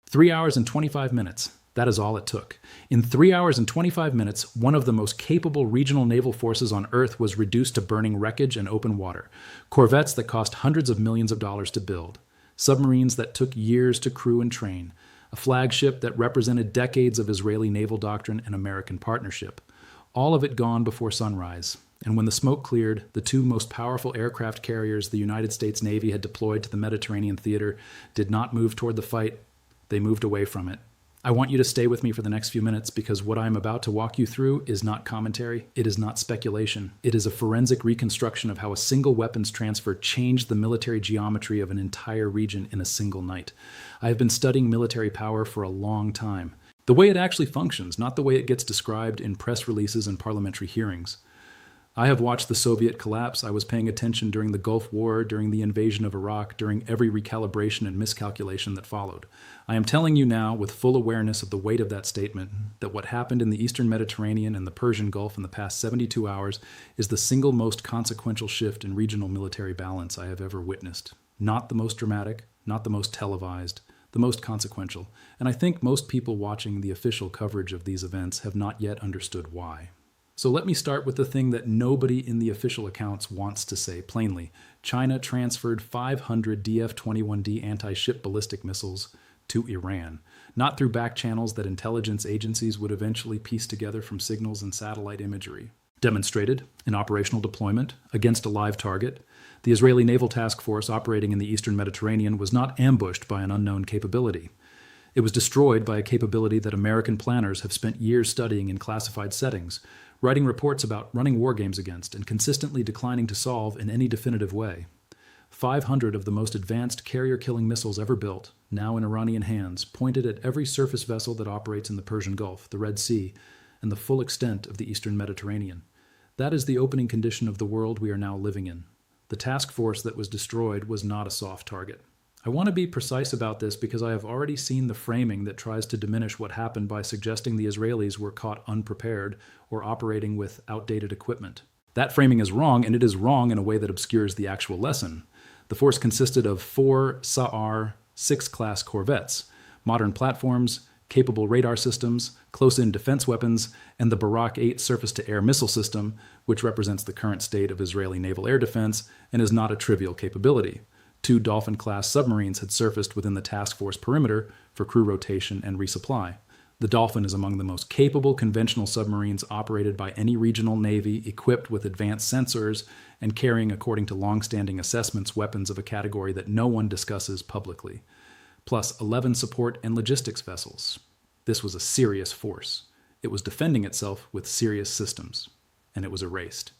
3 hours and 25 minutes. That is all it took. In 3 hours and 25 minutes, one of the most capable regional naval forces on Earth was reduced to burning wreckage and open water. Corvettes that cost hundreds of millions of dollars to build. Submarines that took years to crew and train. A flagship that represented decades of Israeli naval doctrine and American partnership. All of it gone before sunrise. And when the smoke cleared, the two most powerful aircraft carriers the United States Navy had deployed to the Mediterranean theater did not move toward the fight. They moved away from it. I want you to stay with me for the next few minutes because what I'm about to walk you through is not commentary. It is not speculation. It is a forensic reconstruction of how a single weapons transfer changed the military geometry of an entire region in a single night. I have been studying military power for a long time. The way it actually functions, not the way it gets described in press releases and parliamentary hearings. I have watched the Soviet collapse. I was paying attention during the Gulf War, during the invasion of Iraq, during every recalibration and miscalculation that followed. I am telling you now, with full awareness of the weight of that statement, that what happened in the Eastern Mediterranean and the Persian Gulf in the past 72 hours is the single most consequential shift in regional military balance I have ever witnessed. Not the most dramatic, not the most televised, the most consequential. And I think most people watching the official coverage of these events have not yet understood why. So let me start with the thing that nobody in the official accounts wants to say plainly. China transferred 500 DF-21D anti-ship ballistic missiles to Iran, not through back channels that intelligence agencies would eventually piece together from signals and satellite imagery. Demonstrated in operational deployment against a live target, the Israeli Naval Task Force operating in the Eastern Mediterranean was not ambushed by an unknown capability. It was destroyed by a capability that American planners have spent years studying in classified settings, writing reports about running war games against and consistently declining to solve in any definitive way. 500 of the most advanced carrier-killing missiles ever built, now in Iranian hands, pointed at every surface vessel that operates in the Persian Gulf, the Red Sea, and the full extent of the Eastern Mediterranean. That is the opening condition of the world we are now living in. The task force that was destroyed was not a soft target. I want to be precise about this because I have already seen the framing that tries to diminish what happened by suggesting the Israelis were caught unprepared or operating with outdated equipment. That framing is wrong, and it is wrong in a way that obscures the actual lesson. The force consisted of 4 Sa'ar 6-class corvettes, modern platforms, capable radar systems, close-in defense weapons, and the Barak 8 surface-to-air missile system, which represents the current state of Israeli naval air defense and is not a trivial capability. 2 Dolphin-class submarines had surfaced within the task force perimeter for crew rotation and resupply. The Dolphin is among the most capable conventional submarines operated by any regional navy, equipped with advanced sensors and carrying, according to long-standing assessments, weapons of a category that no one discusses publicly, plus 11 support and logistics vessels. This was a serious force. It was defending itself with serious systems, and it was erased.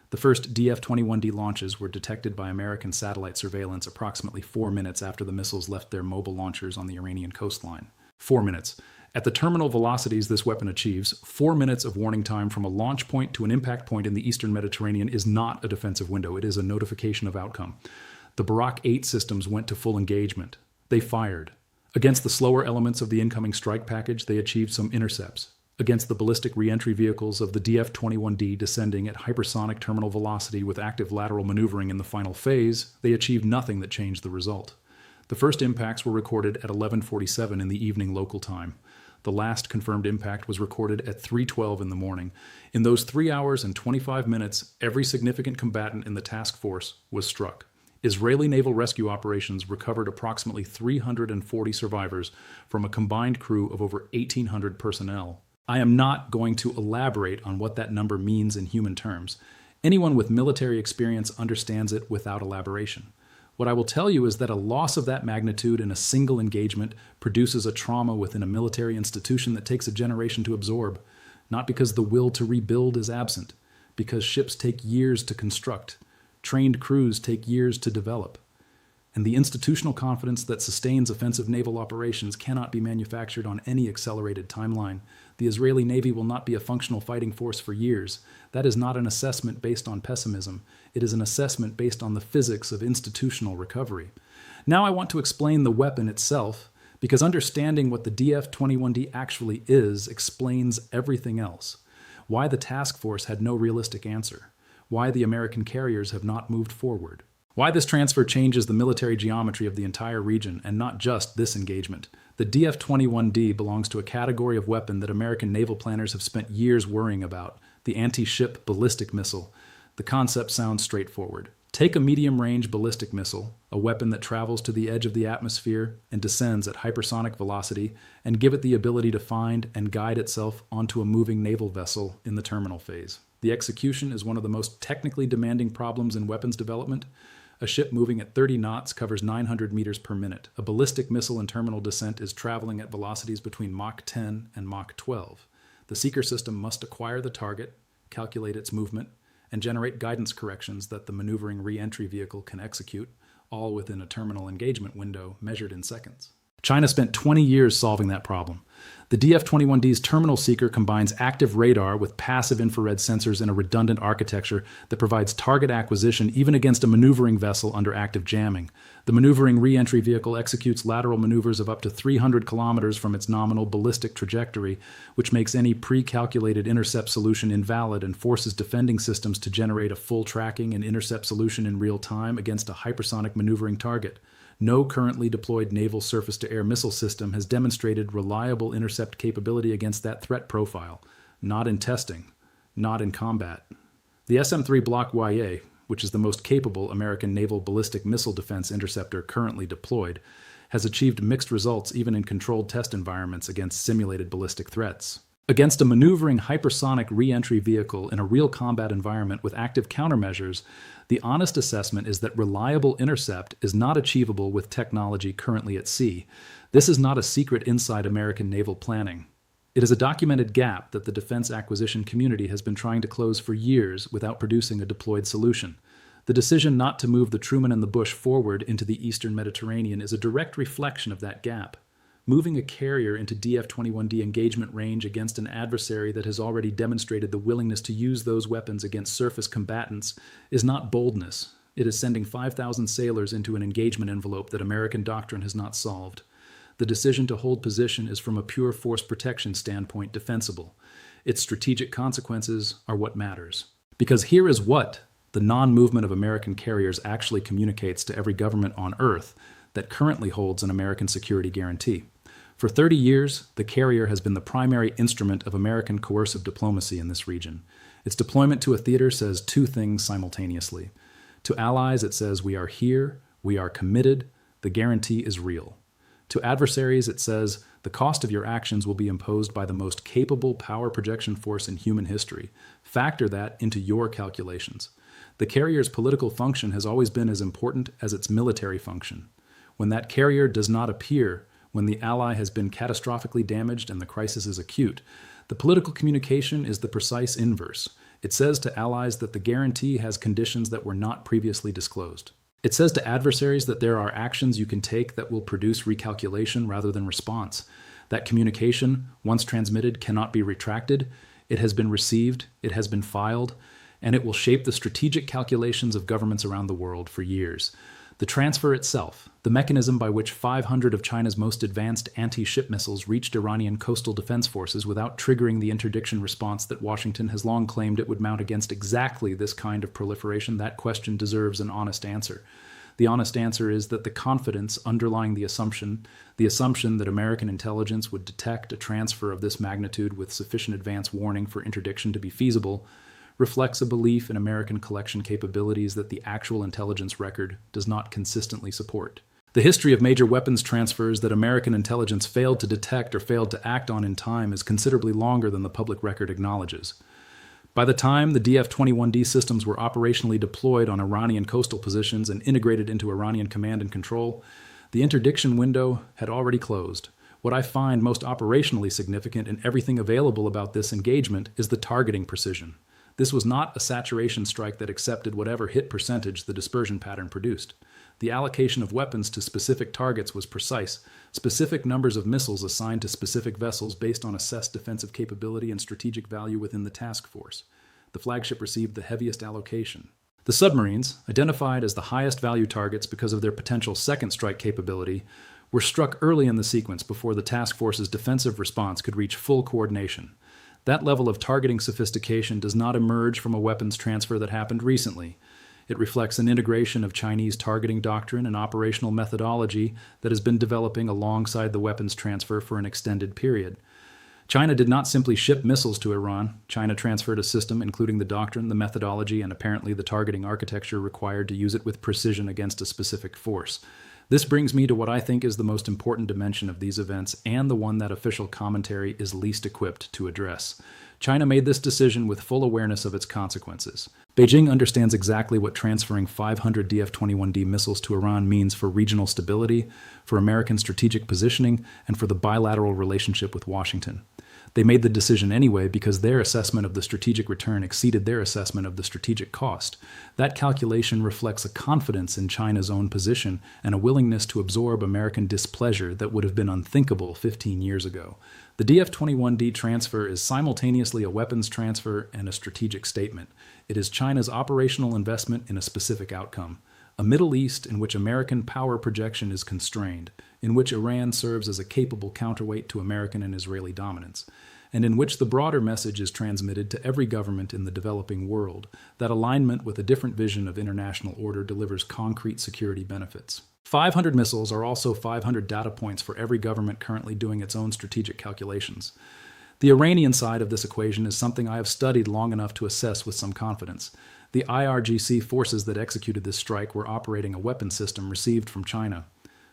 The first DF-21D launches were detected by American satellite surveillance approximately 4 minutes after the missiles left their mobile launchers on the Iranian coastline. 4 minutes. At the terminal velocities this weapon achieves, 4 minutes of warning time from a launch point to an impact point in the Eastern Mediterranean is not a defensive window. It is a notification of outcome. The Barak 8 systems went to full engagement. They fired. Against the slower elements of the incoming strike package, they achieved some intercepts. Against the ballistic re-entry vehicles of the DF-21D descending at hypersonic terminal velocity with active lateral maneuvering in the final phase, they achieved nothing that changed the result. The first impacts were recorded at 11:47 in the evening local time. The last confirmed impact was recorded at 3:12 in the morning. In those 3 hours and 25 minutes, every significant combatant in the task force was struck. Israeli naval rescue operations recovered approximately 340 survivors from a combined crew of over 1,800 personnel. I am not going to elaborate on what that number means in human terms. Anyone with military experience understands it without elaboration. What I will tell you is that a loss of that magnitude in a single engagement produces a trauma within a military institution that takes a generation to absorb, not because the will to rebuild is absent, because ships take years to construct, trained crews take years to develop, and the institutional confidence that sustains offensive naval operations cannot be manufactured on any accelerated timeline. The Israeli Navy will not be a functional fighting force for years. That is not an assessment based on pessimism. It is an assessment based on the physics of institutional recovery. Now I want to explain the weapon itself, because understanding what the DF-21D actually is explains everything else. Why the task force had no realistic answer. Why the American carriers have not moved forward. Why this transfer changes the military geometry of the entire region, and not just this engagement. The DF-21D belongs to a category of weapon that American naval planners have spent years worrying about, the anti-ship ballistic missile. The concept sounds straightforward. Take a medium-range ballistic missile, a weapon that travels to the edge of the atmosphere and descends at hypersonic velocity, and give it the ability to find and guide itself onto a moving naval vessel in the terminal phase. The execution is one of the most technically demanding problems in weapons development. A ship moving at 30 knots covers 900 meters per minute. A ballistic missile in terminal descent is traveling at velocities between Mach 10 and Mach 12. The seeker system must acquire the target, calculate its movement, and generate guidance corrections that the maneuvering re-entry vehicle can execute, all within a terminal engagement window measured in seconds. China spent 20 years solving that problem. The DF-21D's terminal seeker combines active radar with passive infrared sensors in a redundant architecture that provides target acquisition even against a maneuvering vessel under active jamming. The maneuvering re-entry vehicle executes lateral maneuvers of up to 300 kilometers from its nominal ballistic trajectory, which makes any pre-calculated intercept solution invalid and forces defending systems to generate a full tracking and intercept solution in real time against a hypersonic maneuvering target. No currently deployed naval surface-to-air missile system has demonstrated reliable intercept capability against that threat profile. Not in testing, not in combat. The SM-3 Block YA, which is the most capable American naval ballistic missile defense interceptor currently deployed, has achieved mixed results even in controlled test environments against simulated ballistic threats. Against a maneuvering hypersonic re-entry vehicle in a real combat environment with active countermeasures, the honest assessment is that reliable intercept is not achievable with technology currently at sea. This is not a secret inside American naval planning. It is a documented gap that the defense acquisition community has been trying to close for years without producing a deployed solution. The decision not to move the Truman and the Bush forward into the Eastern Mediterranean is a direct reflection of that gap. Moving a carrier into DF-21D engagement range against an adversary that has already demonstrated the willingness to use those weapons against surface combatants is not boldness. It is sending 5,000 sailors into an engagement envelope that American doctrine has not solved. The decision to hold position is from a pure force protection standpoint defensible. Its strategic consequences are what matters. Because here is what the non-movement of American carriers actually communicates to every government on Earth that currently holds an American security guarantee. For 30 years, the carrier has been the primary instrument of American coercive diplomacy in this region. Its deployment to a theater says two things simultaneously. To allies, it says, "We are here, we are committed, the guarantee is real." To adversaries, it says, "The cost of your actions will be imposed by the most capable power projection force in human history. Factor that into your calculations." The carrier's political function has always been as important as its military function. When that carrier does not appear, when the ally has been catastrophically damaged and the crisis is acute, the political communication is the precise inverse. It says to allies that the guarantee has conditions that were not previously disclosed. It says to adversaries that there are actions you can take that will produce recalculation rather than response. That communication, once transmitted, cannot be retracted. It has been received, it has been filed, and it will shape the strategic calculations of governments around the world for years. The transfer itself, the mechanism by which 500 of China's most advanced anti-ship missiles reached Iranian coastal defense forces without triggering the interdiction response that Washington has long claimed it would mount against exactly this kind of proliferation, that question deserves an honest answer. The honest answer is that the confidence underlying the assumption that American intelligence would detect a transfer of this magnitude with sufficient advance warning for interdiction to be feasible, reflects a belief in American collection capabilities that the actual intelligence record does not consistently support. The history of major weapons transfers that American intelligence failed to detect or failed to act on in time is considerably longer than the public record acknowledges. By the time the DF-21D systems were operationally deployed on Iranian coastal positions and integrated into Iranian command and control, the interdiction window had already closed. What I find most operationally significant in everything available about this engagement is the targeting precision. This was not a saturation strike that accepted whatever hit percentage the dispersion pattern produced. The allocation of weapons to specific targets was precise, specific numbers of missiles assigned to specific vessels based on assessed defensive capability and strategic value within the task force. The flagship received the heaviest allocation. The submarines, identified as the highest value targets because of their potential second strike capability, were struck early in the sequence before the task force's defensive response could reach full coordination. That level of targeting sophistication does not emerge from a weapons transfer that happened recently. It reflects an integration of Chinese targeting doctrine and operational methodology that has been developing alongside the weapons transfer for an extended period. China did not simply ship missiles to Iran. China transferred a system including the doctrine, the methodology, and apparently the targeting architecture required to use it with precision against a specific force. This brings me to what I think is the most important dimension of these events and the one that official commentary is least equipped to address. China made this decision with full awareness of its consequences. Beijing understands exactly what transferring 500 DF-21D missiles to Iran means for regional stability, for American strategic positioning, and for the bilateral relationship with Washington. They made the decision anyway because their assessment of the strategic return exceeded their assessment of the strategic cost. That calculation reflects a confidence in China's own position and a willingness to absorb American displeasure that would have been unthinkable 15 years ago. The DF-21D transfer is simultaneously a weapons transfer and a strategic statement. It is China's operational investment in a specific outcome. A Middle East in which American power projection is constrained, in which Iran serves as a capable counterweight to American and Israeli dominance, and in which the broader message is transmitted to every government in the developing world that alignment with a different vision of international order delivers concrete security benefits. 500 missiles are also 500 data points for every government currently doing its own strategic calculations. The Iranian side of this equation is something I have studied long enough to assess with some confidence. The IRGC forces that executed this strike were operating a weapon system received from China.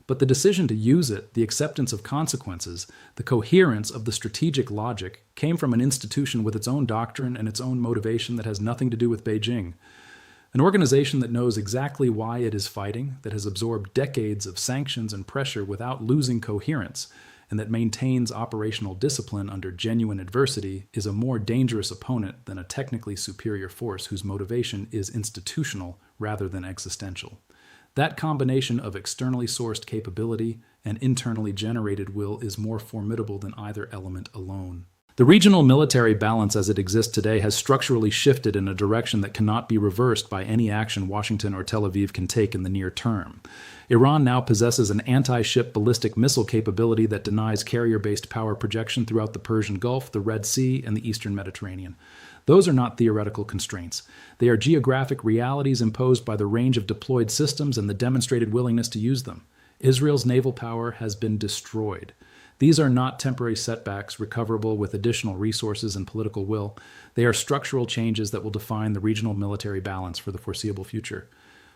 But the decision to use it, the acceptance of consequences, the coherence of the strategic logic came from an institution with its own doctrine and its own motivation that has nothing to do with Beijing. An organization that knows exactly why it is fighting, that has absorbed decades of sanctions and pressure without losing coherence, and that maintains operational discipline under genuine adversity is a more dangerous opponent than a technically superior force whose motivation is institutional rather than existential. That combination of externally sourced capability and internally generated will is more formidable than either element alone. The regional military balance as it exists today has structurally shifted in a direction that cannot be reversed by any action Washington or Tel Aviv can take in the near term. Iran now possesses an anti-ship ballistic missile capability that denies carrier-based power projection throughout the Persian Gulf, the Red Sea, and the Eastern Mediterranean. Those are not theoretical constraints. They are geographic realities imposed by the range of deployed systems and the demonstrated willingness to use them. Israel's naval power has been destroyed. These are not temporary setbacks recoverable with additional resources and political will. They are structural changes that will define the regional military balance for the foreseeable future.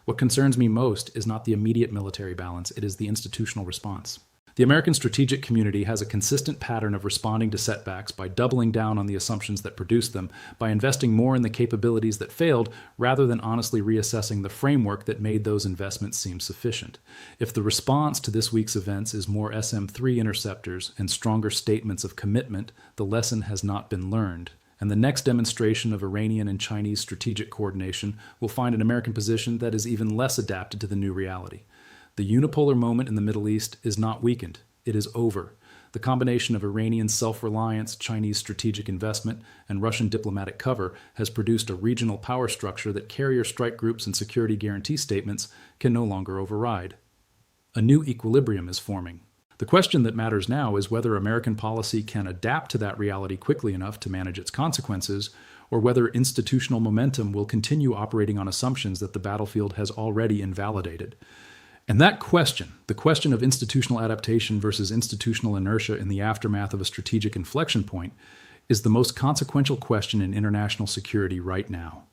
What concerns me most is not the immediate military balance, it is the institutional response. The American strategic community has a consistent pattern of responding to setbacks by doubling down on the assumptions that produced them, by investing more in the capabilities that failed, rather than honestly reassessing the framework that made those investments seem sufficient. If the response to this week's events is more SM-3 interceptors and stronger statements of commitment, the lesson has not been learned. And the next demonstration of Iranian and Chinese strategic coordination will find an American position that is even less adapted to the new reality. The unipolar moment in the Middle East is not weakened. It is over. The combination of Iranian self-reliance, Chinese strategic investment, and Russian diplomatic cover has produced a regional power structure that carrier strike groups and security guarantee statements can no longer override. A new equilibrium is forming. The question that matters now is whether American policy can adapt to that reality quickly enough to manage its consequences, or whether institutional momentum will continue operating on assumptions that the battlefield has already invalidated. And that question, the question of institutional adaptation versus institutional inertia in the aftermath of a strategic inflection point, is the most consequential question in international security right now.